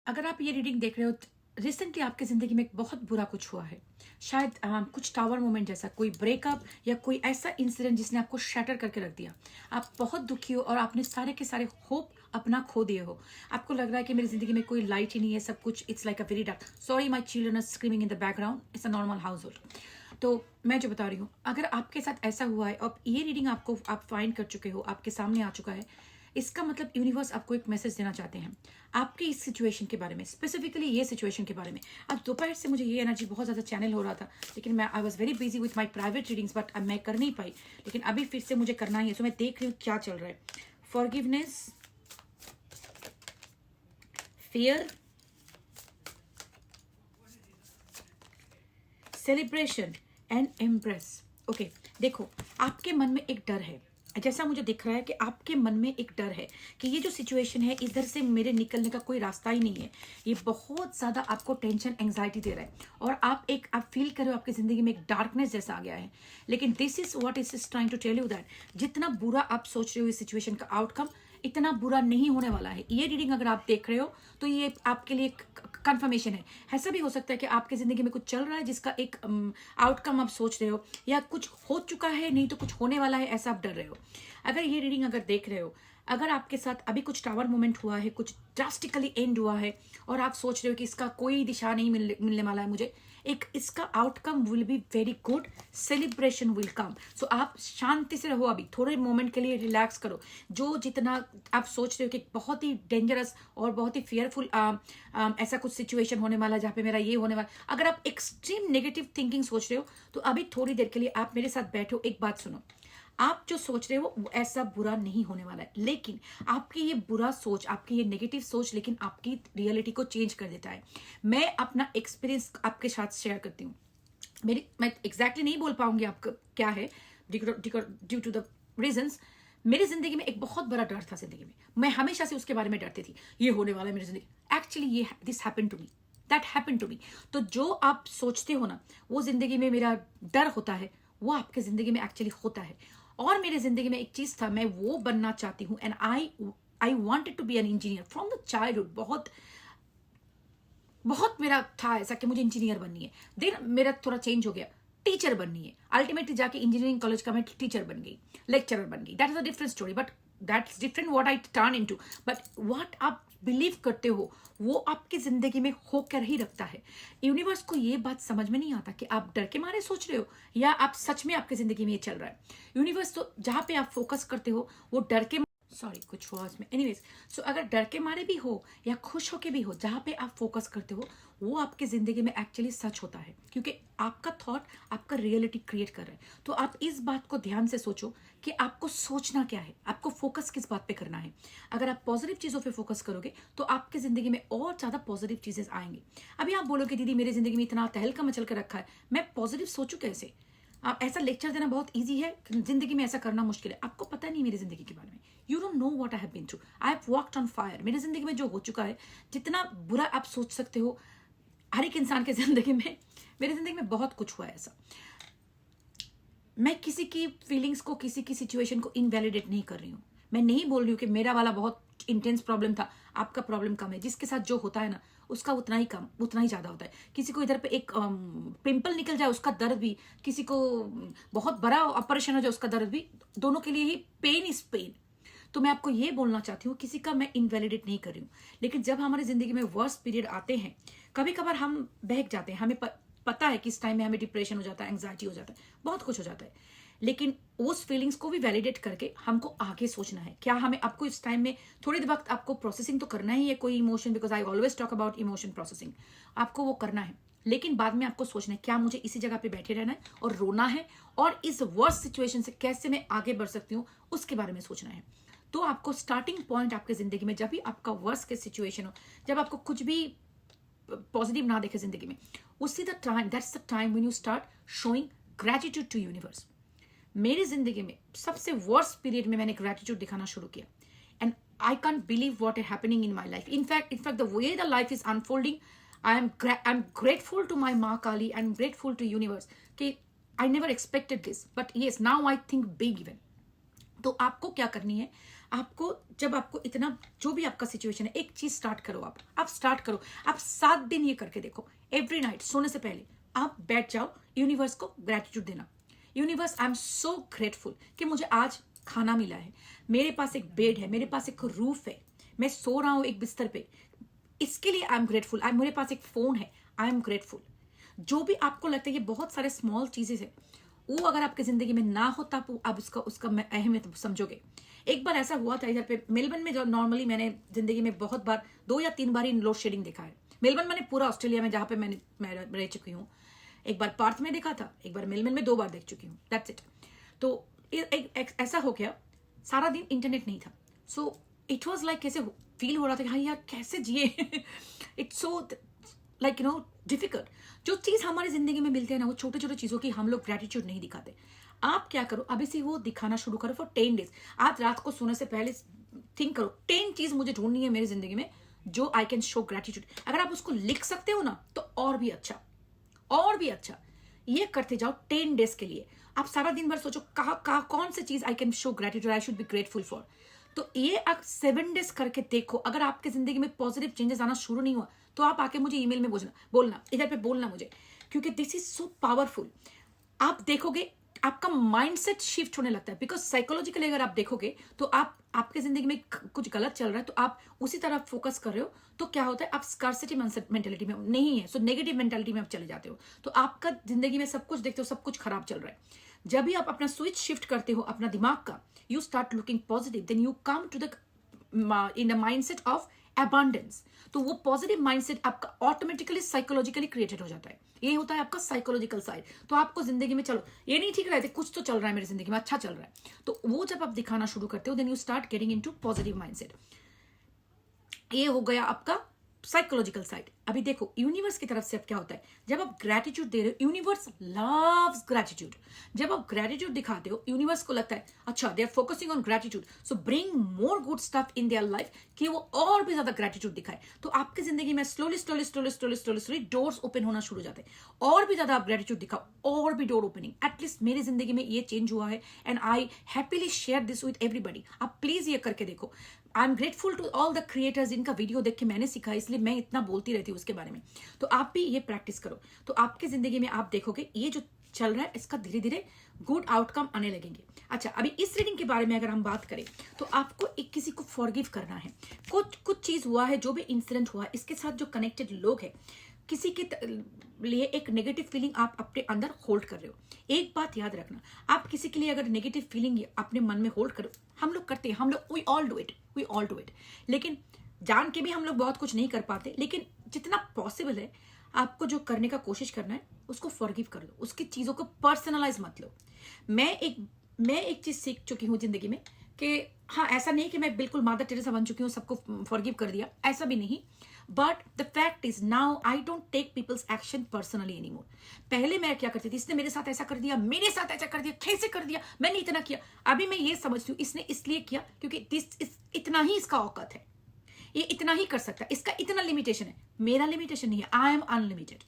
अगर आप ये रीडिंग देख रहे हो रिसेंटली आपकी ज़िंदगी में एक बहुत बुरा कुछ हुआ है। शायद कुछ टावर मोमेंट जैसा कोई ब्रेकअप या कोई ऐसा इंसिडेंट जिसने आपको शैटर करके रख दिया। आप बहुत दुखी हो और आपने सारे के सारे होप अपना खो दिए हो। आपको लग रहा है कि मेरी ज़िंदगी में कोई लाइट ही नहीं है, सब कुछ it's like a very dark. Sorry my children are screaming in the background, it's a normal household. तो मैं जो बता रही हूँ, अगर आपके साथ ऐसा हुआ है और ये रीडिंग आपको आप फाइंड कर चुके हो, आपके सामने आ चुका है, इसका मतलब यूनिवर्स आपको एक मैसेज देना चाहते हैं आपकी इस सिचुएशन के बारे में, स्पेसिफिकली ये सिचुएशन के बारे में। अब दोपहर से मुझे ये एनर्जी बहुत ज़्यादा चैनल हो रहा था, लेकिन मैं I was very busy with my private readings, but अब मैं कर नहीं पाई, लेकिन अभी फिर से मुझे करना ही है। सो मैं देख रही हूँ क्या चल रहा है। Forgiveness, fear, celebration and empress. Okay, देखो आपके मन में एक डर है, जैसा मुझे दिख रहा है कि आपके मन में एक डर है कि ये जो सिचुएशन है इधर से मेरे निकलने का कोई रास्ता ही नहीं है। ये बहुत ज़्यादा आपको टेंशन एंग्जाइटी दे रहा है और आप फील कर रहे हो आपकी ज़िंदगी में एक डार्कनेस जैसा आ गया है। लेकिन this is what is trying to tell you that जितना बुरा आप सोच रहे हो इस सिचुएशन का आउटकम इतना बुरा नहीं होने वाला है। ये रीडिंग अगर आप देख रहे हो तो ये आपके लिए कंफर्मेशन है। ऐसा भी हो सकता है कि आपकी ज़िंदगी में कुछ चल रहा है जिसका एक आउटकम आप सोच रहे हो, या कुछ हो चुका है, नहीं तो कुछ होने वाला है, ऐसा आप डर रहे हो। अगर ये रीडिंग अगर देख रहे हो, अगर आपके साथ अभी कुछ टावर मोमेंट हुआ है, कुछ ड्रास्टिकली एंड हुआ है और आप सोच रहे हो कि इसका कोई दिशा नहीं मिलने वाला है मुझे, एक इसका outcome will be very good, celebration will come. So आप शांति से रहो, अभी थोड़े मोमेंट के लिए रिलैक्स करो। जो जितना आप सोच रहे हो कि बहुत ही डेंजरस और बहुत ही फियरफुल ऐसा कुछ सिचुएशन होने वाला जहाँ पे मेरा ये होने वाला, अगर आप एक्सट्रीम नेगेटिव थिंकिंग सोच रहे हो तो अभी थोड़ी देर के लिए आप मेरे साथ बैठो, एक बात सुनो। आप जो सोच रहे हो वो ऐसा बुरा नहीं होने वाला है, लेकिन आपकी ये बुरा सोच, आपकी ये नेगेटिव सोच लेकिन आपकी रियलिटी को चेंज कर देता है। मैं अपना एक्सपीरियंस आपके साथ शेयर करती हूँ। मैं एग्जैक्टली नहीं बोल पाऊंगी आपका क्या है ड्यू टू द रीजंस। मेरी जिंदगी में एक बहुत बड़ा डर था जिंदगी में, मैं हमेशा से उसके बारे में डरती थी, ये होने वाला है मेरी जिंदगी। एक्चुअली ये this happen to me, that happen to me. तो जो आप सोचते हो ना वो जिंदगी में मेरा डर होता है, वो आपके जिंदगी में एक्चुअली होता है। और मेरे जिंदगी में एक चीज था, मैं वो बनना चाहती हूँ, and I wanted to be an engineer from the childhood. बहुत बहुत मेरा था ऐसा कि मुझे इंजीनियर बननी है। देन मेरा थोड़ा चेंज हो गया, टीचर बननी है। अल्टीमेटली जाके इंजीनियरिंग कॉलेज का मैं टीचर बन गई, लेक्चरर बन गई। That is a different story, but that's different what I turn into. But what आप बिलीव करते हो वो आपकी जिंदगी में होकर ही रखता है। यूनिवर्स को ये बात समझ में नहीं आता कि आप डर के मारे सोच रहे हो या आप सच में आपकी जिंदगी में ये चल रहा है। यूनिवर्स तो जहां पे आप फोकस करते हो वो डर के, सॉरी कुछ हुआ उसमें, एनीवेज। सो अगर डर के मारे भी हो या खुश होके भी हो, जहां पे आप फोकस करते हो वो आपकी जिंदगी में एक्चुअली सच होता है, क्योंकि आपका थॉट आपका रियलिटी क्रिएट कर रहा है। तो आप इस बात को ध्यान से सोचो कि आपको सोचना क्या है, आपको फोकस किस बात पे करना है। अगर आप पॉजिटिव चीजों पे फोकस करोगे तो आपकी जिंदगी में और ज्यादा पॉजिटिव चीजें आएंगी। अभी आप बोलोगे दीदी मेरी जिंदगी में इतना तहलका मचल कर रखा है, मैं पॉजिटिव सोचूं कैसे? आप ऐसा लेक्चर देना बहुत इजी है, जिंदगी में ऐसा करना मुश्किल है। आपको पता नहीं मेरी जिंदगी के बारे में, you don't know what I have been through. I have walked on fire. मेरी जिंदगी में जो हो चुका है, जितना बुरा आप सोच सकते हो हर एक इंसान की जिंदगी में, मेरी जिंदगी में बहुत कुछ हुआ है ऐसा। मैं किसी की फीलिंग्स को, किसी की सिचुएशन को इनवैलिडेट नहीं कर रही हूँ। मैं नहीं बोल रही हूँ कि मेरा वाला बहुत इंटेंस प्रॉब्लम था, आपका प्रॉब्लम कम है। जिसके साथ जो होता है ना उसका उतना ही कम, उतना ही ज्यादा होता है। किसी को इधर पे एक पिंपल निकल जाए उसका दर्द भी, किसी को बहुत बड़ा ऑपरेशन हो जाए उसका दर्द भी, दोनों के लिए ही पेन इज पेन। तो मैं आपको ये बोलना चाहती हूँ, किसी का मैं इनवैलिडेट नहीं कर रही हूँ, लेकिन जब हमारी जिंदगी में वर्स्ट पीरियड आते हैं, कभी कभार हम बहक जाते हैं। हमें पता है कि इस टाइम में हमें डिप्रेशन हो जाता है, एंग्जाइटी हो जाता है, बहुत कुछ हो जाता है, लेकिन उस फीलिंग्स को भी वैलिडेट करके हमको आगे सोचना है। क्या हमें आपको इस टाइम में थोड़ी वक्त आपको प्रोसेसिंग तो करना ही है कोई emotion, because I always talk about emotion processing, आपको वो करना है। लेकिन बाद में आपको सोचना है क्या मुझे इसी जगह पे बैठे रहना है और रोना है, और इस वर्स्ट सिचुएशन से कैसे मैं आगे बढ़ सकती हूँ उसके बारे में सोचना है। तो आपको स्टार्टिंग पॉइंट आपके जिंदगी में, जब भी आपका वर्स्ट के सिचुएशन हो, जब आपको कुछ भी पॉजिटिव ना देखे जिंदगी में, उसी the time, that's the time when you start showing gratitude to universe. मेरी जिंदगी में सबसे वर्स्ट पीरियड में मैंने ग्रेटिट्यूड दिखाना शुरू किया, and I can't believe what is happening in my life. In fact the way the life is unfolding, I am grateful to my Maa Kali, I am grateful to universe कि I never expected this, but yes now I think big even. तो आपको क्या करनी है, आपको जब आपको इतना जो भी आपका सिचुएशन है, एक चीज स्टार्ट करो, आप स्टार्ट करो, आप 7 दिन ये करके देखो। एवरी नाइट सोने से पहले आप बैठ जाओ, यूनिवर्स को ग्रेटिट्यूड देना। Universe, I am so grateful कि मुझे आज खाना मिला है, मेरे पास एक बेड है, मेरे पास एक रूफ है, मैं सो रहा हूं एक बिस्तर पे, इसके लिए आई एम ग्रेटफुल। मेरे पास एक फोन है, आई एम ग्रेटफुल। जो भी आपको लगता है ये बहुत सारे स्मॉल चीजें है, वो अगर आपकी जिंदगी में ना हो तब आप उसका अहमियत समझोगे। एक बार ऐसा हुआ था इधर पे मेलबर्न में, जो नॉर्मली मैंने जिंदगी में बहुत बार 2 या 3 बार ही लोड शेडिंग देखा है। मेलबर्न मैंने पूरा ऑस्ट्रेलिया में जहां पे मैं रह चुकी हूँ, एक बार पार्थ में देखा था, एक बार मेलबर्न में 2 बार देख चुकी हूँ, दैट्स इट। तो ऐसा हो गया, सारा दिन इंटरनेट नहीं था, सो इट वॉज लाइक कैसे फील हो रहा था कि हाँ यार कैसे जिए। It's so like difficult. जो चीज हमारी जिंदगी में मिलते हैं ना, वो छोटे छोटे चीजों की हम लोग ग्रेटिट्यूड नहीं दिखाते। आप क्या करो, अभी से वो दिखाना शुरू करो फॉर 10 डेज। आज रात को सोने से पहले थिंक करो 10 चीज मुझे ढूंढनी है मेरी जिंदगी में जो आई कैन शो ग्रेटिट्यूड। अगर आप उसको लिख सकते हो ना तो और भी अच्छा, और भी अच्छा। ये करते जाओ 10 डेज के लिए। आप सारा दिन भर सोचो कहा कौन सी चीज I can show gratitude, I should be grateful for. तो ये आप 7 डेज करके देखो। अगर आपके जिंदगी में पॉजिटिव चेंजेस आना शुरू नहीं हुआ तो आप आके मुझे ईमेल में बोलना, इधर पे बोलना मुझे, क्योंकि दिस इज सो पावरफुल। आप देखोगे आपका माइंडसेट शिफ्ट होने लगता है, बिकॉज साइकोलॉजिकली अगर आप देखोगे तो आपके जिंदगी में कुछ गलत चल रहा है तो आप उसी तरफ फोकस कर रहे हो, तो क्या होता है आप स्कार्सिटी मेंटेलिटी में नहीं है, सो नेगेटिव मेंटेलिटी में आप चले जाते हो, तो आपका जिंदगी में सब कुछ देखते हो सब कुछ खराब चल रहा है। जब भी आप अपना स्विच शिफ्ट करते हो अपना दिमाग का, you start looking positive, then you come to the in the mindset of abundance. तो वो पॉजिटिव माइंडसेट आपका ऑटोमेटिकली साइकोलॉजिकली क्रिएटेड हो जाता है। ये होता है आपका साइकोलॉजिकल साइड। तो आपको जिंदगी में चलो ये नहीं ठीक रहते, कुछ तो चल रहा है मेरी जिंदगी में, अच्छा चल रहा है, तो वो जब आप दिखाना शुरू करते हो then you start getting into positive mindset. ये हो गया आपका साइकोलॉजिकल साइड। अभी देखो यूनिवर्स की तरफ से अब क्या होता है, जब आप ग्रेटिट्यूड दे रहे हो, यूनिवर्स लव्स ग्रेटिट्यूड। जब आप ग्रेटिट्यूड दिखाते हो यूनिवर्स को लगता है अच्छा they are focusing on gratitude, so bring more good stuff in their life, कि वो और भी ज्यादा ग्रेटिट्यूड दिखाए। तो आपकी जिंदगी में स्लोली डोर्स ओपन होना शुरू हो जाते हैं। और भी ज्यादा आप ग्रेटिट्यूड दिखाओ, और भी डोर ओपनिंग। एटलीस्ट मेरी जिंदगी में ये चेंज हुआ है and I happily share this with everybody. आप प्लीज ये करके देखो। I am grateful to all the creators, इनका वीडियो देख के मैंने सीखा, इसलिए मैं इतना बोलती रहती हूँ उसके बारे में। तो आप भी ये प्रैक्टिस करो, तो आपकी जिंदगी में आप देखोगे ये जो चल रहा है इसका धीरे धीरे गुड आउटकम आने लगेंगे। अच्छा, अभी इस रीडिंग के बारे में अगर हम बात करें तो आपको एक किसी को फॉरगिव करना है। कुछ चीज हुआ है, जो भी इंसिडेंट हुआ है, इसके साथ जो कनेक्टेड लोग हैं, किसी के लिए एक नेगेटिव फीलिंग आप अपने अंदर होल्ड कर रहे हो। एक बात याद रखना, आप किसी के लिए अगर नेगेटिव फीलिंग अपने मन में होल्ड करो, हम लोग करते हैं, हम लोग वी ऑल डू इट, लेकिन जान के भी हम लोग बहुत कुछ नहीं कर पाते। लेकिन जितना पॉसिबल है आपको जो करने का कोशिश करना है उसको फॉरगिव कर लो, उसकी चीजों को पर्सनलाइज मत लो। मैं एक चीज सीख चुकी हूँ जिंदगी में कि हाँ, ऐसा नहीं कि मैं बिल्कुल मादर टेरेसा बन चुकी हूँ, सबको फॉरगिव कर दिया, ऐसा भी नहीं। But the fact is now I don't take people's action personally anymore. पहले मैं क्या करती थी, इसने मेरे साथ ऐसा कर दिया, मेरे साथ ऐसा कर दिया, कैसे कर दिया, मैंने इतना किया। अभी मैं ये समझती हूँ इसने इसलिए किया क्योंकि इतना ही इसका औकात है, ये इतना ही कर सकता है, इसका इतना लिमिटेशन है। मेरा लिमिटेशन नहीं है, आई एम अनलिमिटेड।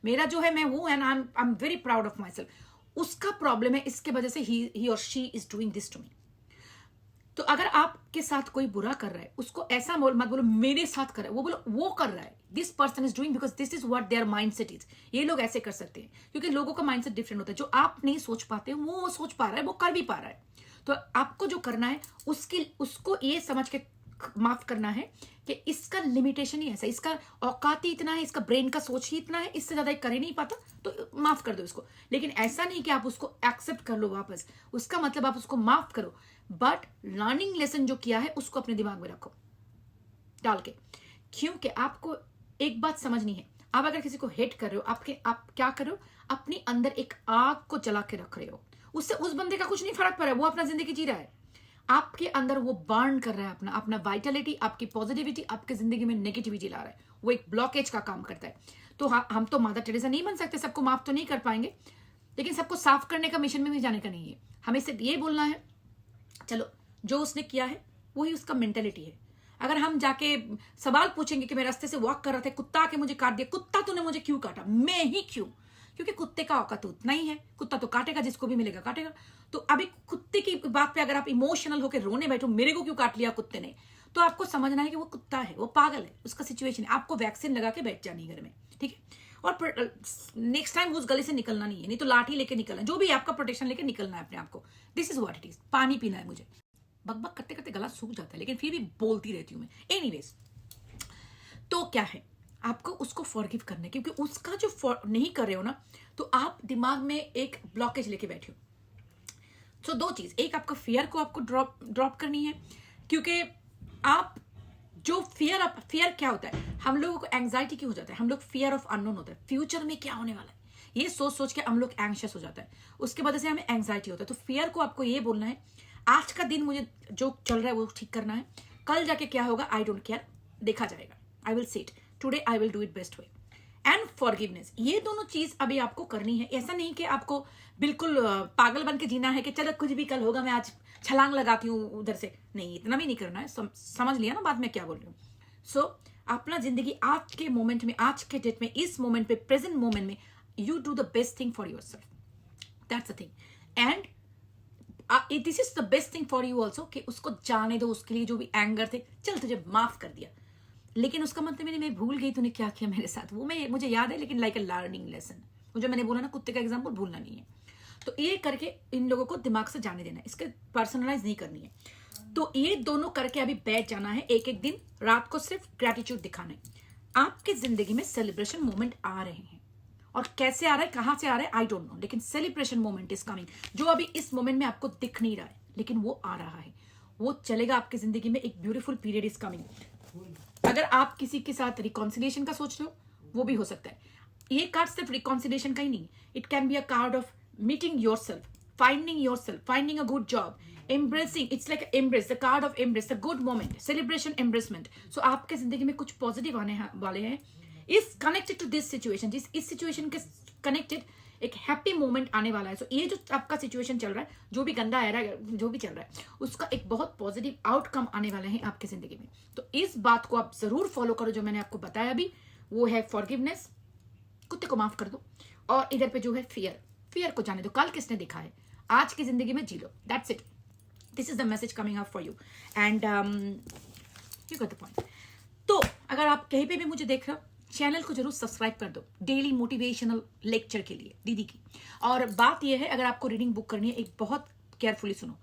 मेरा जो है मैं वो, and I am very proud of myself. उसका प्रॉब्लम है, इसके वजह से ही और she is doing this to me. तो अगर आपके साथ कोई बुरा कर रहा है, उसको ऐसा मत बोलो मेरे साथ कर रहा है, वो बोलो वो कर रहा है, this person is doing because this is what there mindset is. ये लोग ऐसे कर सकते हैं क्योंकि लोगों का माइंडसेट डिफरेंट होता है। जो आप नहीं सोच पाते वो सोच पा रहा है, वो कर भी पा रहा है। तो आपको जो करना है उसको ये समझ के माफ करना है कि इसका लिमिटेशन ही ऐसा, इसका औकात ही इतना है, इसका ब्रेन का सोच ही इतना है, इससे ज्यादा कर ही नहीं पाता, तो माफ कर दो इसको। लेकिन ऐसा नहीं कि आप उसको एक्सेप्ट कर लो वापस, उसका मतलब आप उसको माफ करो, बट लर्निंग लेसन जो किया है उसको अपने दिमाग में रखो डाल के। क्योंकि आपको एक बात समझनी है, आप अगर किसी को हेट कर रहे हो, आप क्या कर रहे हो, अपने अंदर एक आग को जला के रख रहे हो। उससे उस बंदे का कुछ नहीं फर्क पड़ रहा है, वो अपना जिंदगी जी रहा है, आपके अंदर वो बर्न कर रहा है अपना वाइटलिटी, आपकी पॉजिटिविटी आपके जिंदगी में नेगेटिविटी ला रहा है, वो एक ब्लॉकेज का काम करता है। तो हम तो मादर टेरेसा नहीं बन सकते, सबको माफ तो नहीं कर पाएंगे, लेकिन सबको साफ करने का मिशन में भी जाने का नहीं है। हमें सिर्फ ये बोलना है चलो जो उसने किया है वही उसका मेंटेलिटी है। अगर हम जाके सवाल पूछेंगे कि मैं रास्ते से वॉक कर रहा था, कुत्ता आके मुझे काट दिया, कुत्ता तूने मुझे क्यों काटा, मैं ही क्यों, क्योंकि कुत्ते का औकात तो उतना ही है, कुत्ता तो काटेगा, जिसको भी मिलेगा काटेगा। तो अभी कुत्ते की बात पे अगर आप इमोशनल होकर रोने बैठो, मेरे को क्यों काट लिया कुत्ते ने, तो आपको समझना है कि वो कुत्ता है, वो पागल है, उसका सिचुएशन है, आपको वैक्सीन लगा के बैठ जानी घर में, ठीक है। और नेक्स्ट टाइम उस गली से निकलना नहीं है, नहीं तो लाठी लेके निकलना, जो भी आपका प्रोटेक्शन लेके निकलना है अपने आप को। This is what it is. पानी पीना है मुझे, बकबक करते करते गला सूख जाता है, लेकिन फिर भी बोलती रहती हूँ मैं। एनीवेज, तो क्या है, आपको उसको फॉरगिव करना है, क्योंकि उसका जो नहीं कर रहे हो ना, तो आप दिमाग में एक ब्लॉकेज लेके बैठे हो। तो दो चीज, एक आपका फियर को आपको ड्रॉप करनी है, क्योंकि आप जो फियर क्या होता है, हम लोगों को एंजाइटी क्यों हो जाता है, हम लोग फियर ऑफ अननोन होता है, फ्यूचर में क्या होने वाला है, ये सोच सोच के हम लोग एंग्शियस हो जाता है, उसके वजह से हमें एंजाइटी होता है। तो फियर को आपको ये बोलना है, आज का दिन मुझे जो चल रहा है वो ठीक करना है, कल जाके क्या होगा आई डोंट केयर, देखा जाएगा, I will see it, today I will do it best way. And forgiveness, ये दोनों चीज अभी आपको करनी है। ऐसा नहीं कि आपको बिल्कुल पागल बन के जीना है कि चलो कुछ भी कल होगा, मैं आज छलांग लगाती हूँ उधर से, नहीं, इतना भी नहीं करना है। समझ लिया ना बात मैं क्या बोल रही हूँ। सो अपना जिंदगी आज के मोमेंट में, आज के डेट में, इस मोमेंट पे, प्रेजेंट मोमेंट में, you do the best thing for your self, that's the thing. And this is the best thing for you also, कि उसको जाने दो, उसके लिए जो भी एंगर थे, चल तुझे माफ कर दिया, लेकिन उसका मतलब मैं भूल गई तूने क्या किया मेरे साथ, वो मुझे याद है, लेकिन लाइक अ लर्निंग लेसन, वो जो मैंने बोला ना कुत्ते का एग्जाम्पल, भूलना नहीं है। तो ये करके इन लोगों को दिमाग से जाने देना है, इसके पर्सनलाइज नहीं करनी है। तो ये दोनों करके अभी बैठ जाना है, एक एक दिन रात को सिर्फ ग्रेटिट्यूड दिखाना है। आपकी जिंदगी में सेलिब्रेशन मोमेंट आ रहे हैं, और कैसे आ रहा है, कहां से आ रहा है, आई डोंट नो, लेकिन सेलिब्रेशन मोमेंट इज कमिंग, जो अभी इस मोमेंट में आपको दिख नहीं रहा है, लेकिन वो आ रहा है, वो चलेगा आपकी जिंदगी में। एक ब्यूटीफुल पीरियड इज कमिंग। अगर आप किसी के साथ रिकॉन्सिलिएशन का सोच लो, वो भी हो सकता है। ये कार्ड सिर्फ रिकॉन्सिलिएशन का ही नहीं, it can be a card of meeting yourself, finding yourself, finding a good job, embracing, it's like embrace, the card of embrace, the good moment, celebration, embracement. So आपके जिंदगी में कुछ पॉजिटिव आने वाले हैं, इस कनेक्टेड टू दिस सिचुएशन, जिस इस सिचुएशन के कनेक्टेड एक हैप्पी मोमेंट आने वाला है। सो ये जो आपका सिचुएशन चल रहा है, जो भी गंदा आ रहा है, जो भी चल रहा है, उसका एक बहुत पॉजिटिव आउटकम आने वाले हैं आपकी जिंदगी में। तो इस बात को आप जरूर फॉलो करो, जो मैंने आपको बताया अभी, वो है फॉरगिवनेस, कुत्ते को माफ कर दो, और इधर पे जो है फियर को जाने दो, कल किसने देखा है, आज की जिंदगी में जी लो, that's it. This is the message coming up for you, and you got the point. तो अगर आप कहीं पे भी मुझे देख रहे हो, चैनल को जरूर सब्सक्राइब कर दो, डेली मोटिवेशनल लेक्चर के लिए दीदी की। और बात यह है, अगर आपको रीडिंग बुक करनी है, एक बहुत केयरफुली सुनो।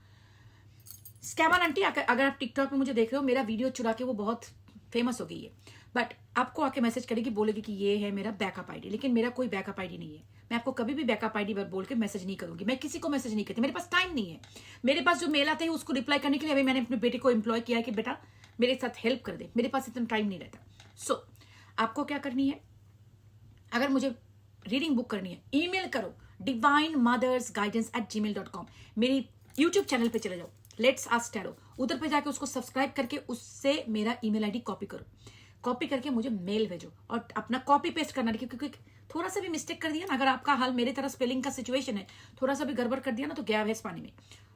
स्कैमर आंटी, अगर आप टिकटॉक में मुझे देख रहे हो, मेरा वीडियो चुरा के वो बहुत फेमस हो गई है, बट आपको आके मैसेज करेगी, बोलेगी कि ये है मेरा बैकअप आईडी, लेकिन मेरा कोई बैकअप आईडी नहीं है। मैं आपको कभी भी बैकअप आईडी बोल के मैसेज नहीं करूंगी, मैं किसी को मैसेज नहीं करती, मेरे पास टाइम नहीं है। मेरे पास जो मेल आते हैं उसको रिप्लाई करने के लिए अभी मैंने अपने बेटे को एम्प्लॉय किया है कि बेटा मेरे साथ हेल्प कर दे, मेरे पास इतना टाइम नहीं रहता। सो आपको क्या करनी है, अगर मुझे रीडिंग बुक करनी है, ईमेल करो divinemothersguidance@gmail.com। मेरी यूट्यूब चैनल पे चले जाओ, लेट्स आस्क टैरो, उधर पे जाके उसको सब्सक्राइब करके उससे मेरा ईमेल आईडी कॉपी करो, कॉपी करके मुझे मेल भेजो, और अपना कॉपी पेस्ट करना, क्योंकि थोड़ा सा भी मिस्टेक कर दिया ना, अगर आपका हाल मेरे तरह स्पेलिंग का सिचुएशन है, थोड़ा सा भी गड़बड़ कर दिया ना, तो गया भैंस पानी में,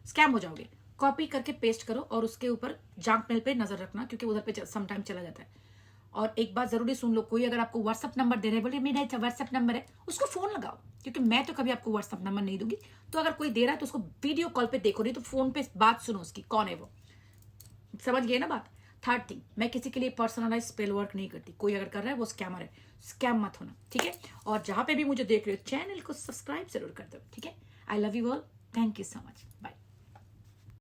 स्कैम हो जाओगे। कॉपी करके पेस्ट करो, और उसके ऊपर जंक मेल पे नजर रखना, क्योंकि उधर पे समटाइम चला जाता है। और एक बात जरूरी सुन लो, कोई अगर आपको व्हाट्सअप नंबर दे रहे, बोले मेरा व्हाट्सअप नंबर है, उसको फोन लगाओ, क्योंकि मैं तो कभी आपको व्हाट्सअप नंबर नहीं दूंगी। तो अगर कोई दे रहा है तो उसको वीडियो कॉल पे देखो, नहीं तो फोन पे बात सुनो उसकी, कौन है वो, समझ गए ना बात। थर्ड थिंग, मैं किसी के लिए पर्सनलाइज स्पेल वर्क नहीं करती, कोई अगर कर रहा है वो स्कैमर है, स्कैम मत होना, ठीक है। और जहां पे भी मुझे देख रहे हो, चैनल को सब्सक्राइब जरूर कर दो, ठीक है। I love you all, thank you so much, bye.